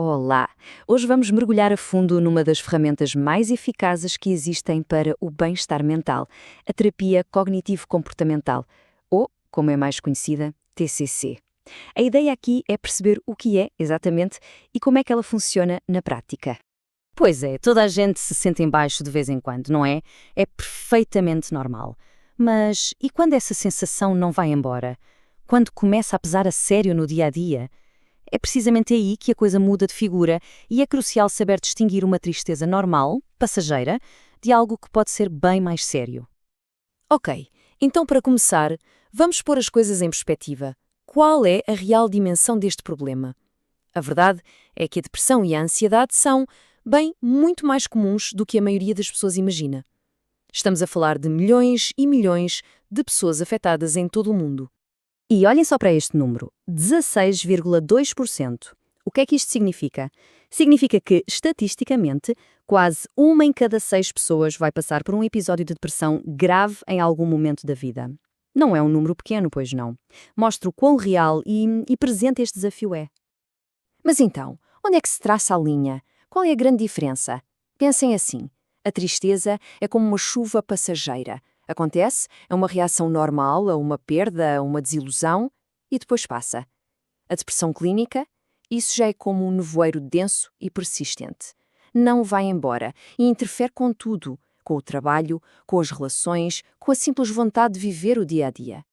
Olá! Hoje vamos mergulhar a fundo numa das ferramentas mais eficazes que existem para o bem-estar mental, a terapia cognitivo-comportamental, ou, como é mais conhecida, TCC. A ideia aqui é perceber o que é, exatamente, e como é que ela funciona na prática. Pois é, toda a gente se sente em baixo de vez em quando, não é? É perfeitamente normal. Mas e quando essa sensação não vai embora? Quando começa a pesar a sério no dia a dia? É precisamente aí que a coisa muda de figura e é crucial saber distinguir uma tristeza normal, passageira, de algo que pode ser bem mais sério. Ok, então para começar, vamos pôr as coisas em perspectiva. Qual é a real dimensão deste problema? A verdade é que a depressão e a ansiedade são, bem, muito mais comuns do que a maioria das pessoas imagina. Estamos a falar de milhões e milhões de pessoas afetadas em todo o mundo. E olhem só para este número, 16,2%. O que é que isto significa? Significa que, estatisticamente, quase uma em cada 6 pessoas vai passar por um episódio de depressão grave em algum momento da vida. Não é um número pequeno, pois não. Mostra o quão real e presente este desafio é. Mas então, onde é que se traça a linha? Qual é a grande diferença? Pensem assim: a tristeza é como uma chuva passageira. Acontece, é uma reação normal a uma perda, a uma desilusão, e depois passa. A depressão clínica, isso já é como um nevoeiro denso e persistente. Não vai embora e interfere com tudo, com o trabalho, com as relações, com a simples vontade de viver o dia a dia.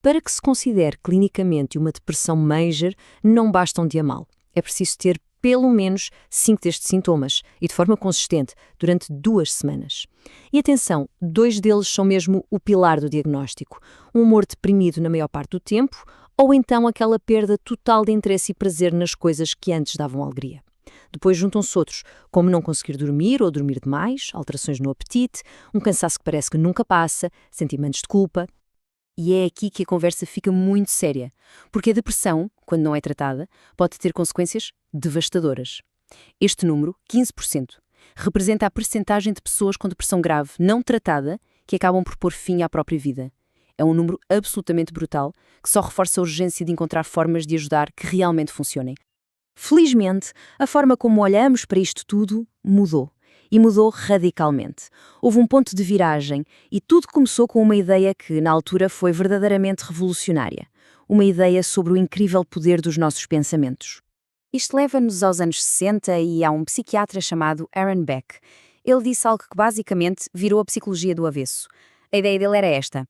Para que se considere clinicamente uma depressão major, não basta um dia mau. É preciso ter pelo menos 5 destes sintomas e de forma consistente durante 2 semanas. E atenção, 2 deles são mesmo o pilar do diagnóstico. Um humor deprimido na maior parte do tempo ou então aquela perda total de interesse e prazer nas coisas que antes davam alegria. Depois juntam-se outros, como não conseguir dormir ou dormir demais, alterações no apetite, um cansaço que parece que nunca passa, sentimentos de culpa. E é aqui que a conversa fica muito séria, porque a depressão, quando não é tratada, pode ter consequências devastadoras. Este número, 15%, representa a percentagem de pessoas com depressão grave não tratada que acabam por pôr fim à própria vida. É um número absolutamente brutal que só reforça a urgência de encontrar formas de ajudar que realmente funcionem. Felizmente, a forma como olhamos para isto tudo mudou. E mudou radicalmente. Houve um ponto de viragem e tudo começou com uma ideia que, na altura, foi verdadeiramente revolucionária. Uma ideia sobre o incrível poder dos nossos pensamentos. Isto leva-nos aos anos 60 e há um psiquiatra chamado Aaron Beck. Ele disse algo que basicamente virou a psicologia do avesso. A ideia dele era esta: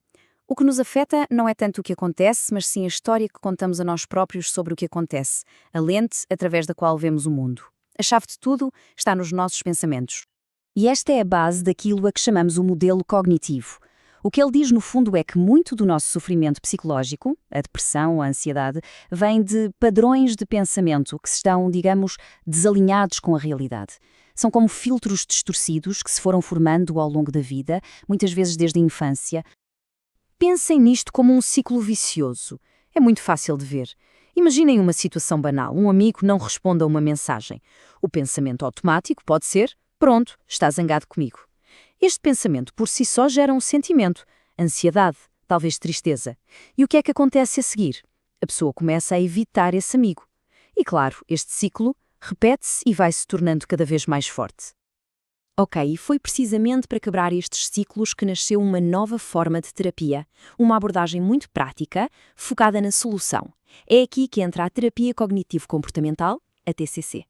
o que nos afeta não é tanto o que acontece, mas sim a história que contamos a nós próprios sobre o que acontece, a lente através da qual vemos o mundo. A chave de tudo está nos nossos pensamentos. E esta é a base daquilo a que chamamos o modelo cognitivo. O que ele diz, no fundo, é que muito do nosso sofrimento psicológico, a depressão, a ansiedade, vem de padrões de pensamento que estão, digamos, desalinhados com a realidade. São como filtros distorcidos que se foram formando ao longo da vida, muitas vezes desde a infância. Pensem nisto como um ciclo vicioso. É muito fácil de ver. Imaginem uma situação banal. Um amigo não responde a uma mensagem. O pensamento automático pode ser: pronto, está zangado comigo. Este pensamento por si só gera um sentimento, ansiedade, talvez tristeza. E o que é que acontece a seguir? A pessoa começa a evitar esse amigo. E claro, este ciclo repete-se e vai se tornando cada vez mais forte. Ok, e foi precisamente para quebrar estes ciclos que nasceu uma nova forma de terapia, uma abordagem muito prática, focada na solução. É aqui que entra a terapia cognitivo-comportamental, a TCC.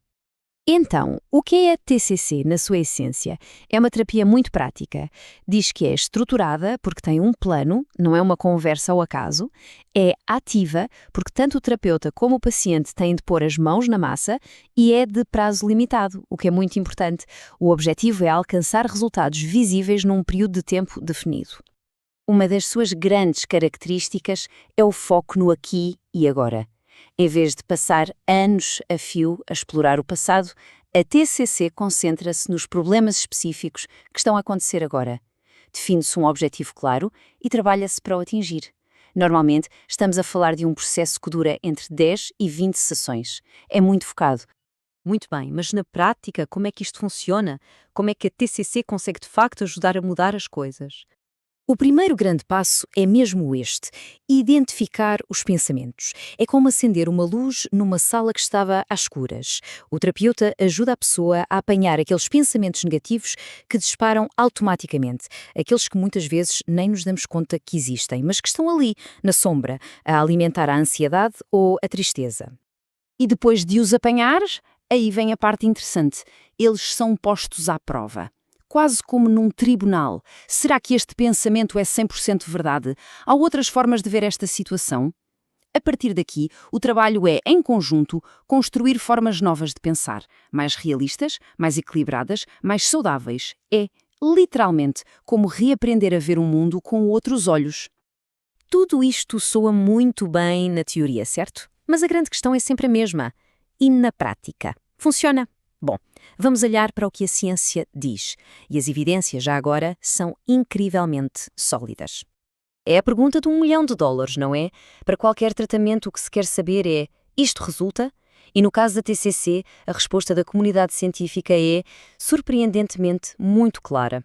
Então, o que é a TCC na sua essência? É uma terapia muito prática. Diz que é estruturada porque tem um plano, não é uma conversa ao acaso. É ativa porque tanto o terapeuta como o paciente têm de pôr as mãos na massa e é de prazo limitado, o que é muito importante. O objetivo é alcançar resultados visíveis num período de tempo definido. Uma das suas grandes características é o foco no aqui e agora. Em vez de passar anos a fio a explorar o passado, a TCC concentra-se nos problemas específicos que estão a acontecer agora. Define-se um objetivo claro e trabalha-se para o atingir. Normalmente, estamos a falar de um processo que dura entre 10 e 20 sessões. É muito focado. Muito bem, mas na prática, como é que isto funciona? Como é que a TCC consegue de facto ajudar a mudar as coisas? O primeiro grande passo é mesmo este: identificar os pensamentos. É como acender uma luz numa sala que estava às escuras. O terapeuta ajuda a pessoa a apanhar aqueles pensamentos negativos que disparam automaticamente, aqueles que muitas vezes nem nos damos conta que existem, mas que estão ali, na sombra, a alimentar a ansiedade ou a tristeza. E depois de os apanhar, aí vem a parte interessante. Eles são postos à prova. Quase como num tribunal. Será que este pensamento é 100% verdade? Há outras formas de ver esta situação? A partir daqui, o trabalho é, em conjunto, construir formas novas de pensar, mais realistas, mais equilibradas, mais saudáveis. É, literalmente, como reaprender a ver o mundo com outros olhos. Tudo isto soa muito bem na teoria, certo? Mas a grande questão é sempre a mesma. E na prática? Funciona? Bom, vamos olhar para o que a ciência diz. E as evidências, já agora, são incrivelmente sólidas. É a pergunta de $1 milhão, não é? Para qualquer tratamento, o que se quer saber é: isto resulta? E no caso da TCC, a resposta da comunidade científica é, surpreendentemente, muito clara.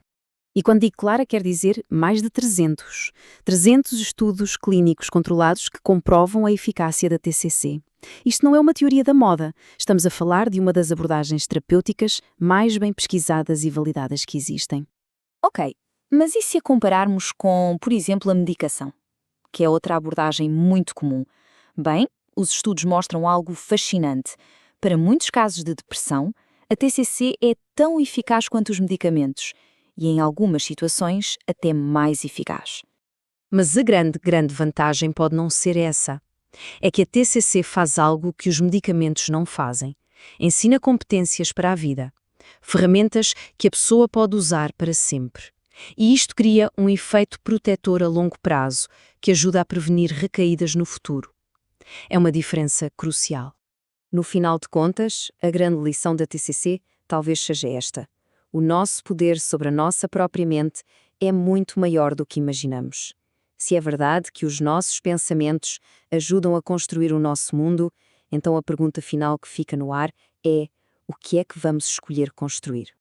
E quando digo clara, quer dizer mais de 300. 300 estudos clínicos controlados que comprovam a eficácia da TCC. Isto não é uma teoria da moda. Estamos a falar de uma das abordagens terapêuticas mais bem pesquisadas e validadas que existem. Ok, mas e se a compararmos com, por exemplo, a medicação? Que é outra abordagem muito comum. Bem, os estudos mostram algo fascinante. Para muitos casos de depressão, a TCC é tão eficaz quanto os medicamentos. E em algumas situações até mais eficaz. Mas a grande vantagem pode não ser essa. É que a TCC faz algo que os medicamentos não fazem. Ensina competências para a vida. Ferramentas que a pessoa pode usar para sempre. E isto cria um efeito protetor a longo prazo, que ajuda a prevenir recaídas no futuro. É uma diferença crucial. No final de contas, a grande lição da TCC talvez seja esta: o nosso poder sobre a nossa própria mente é muito maior do que imaginamos. Se é verdade que os nossos pensamentos ajudam a construir o nosso mundo, então a pergunta final que fica no ar é: o que é que vamos escolher construir?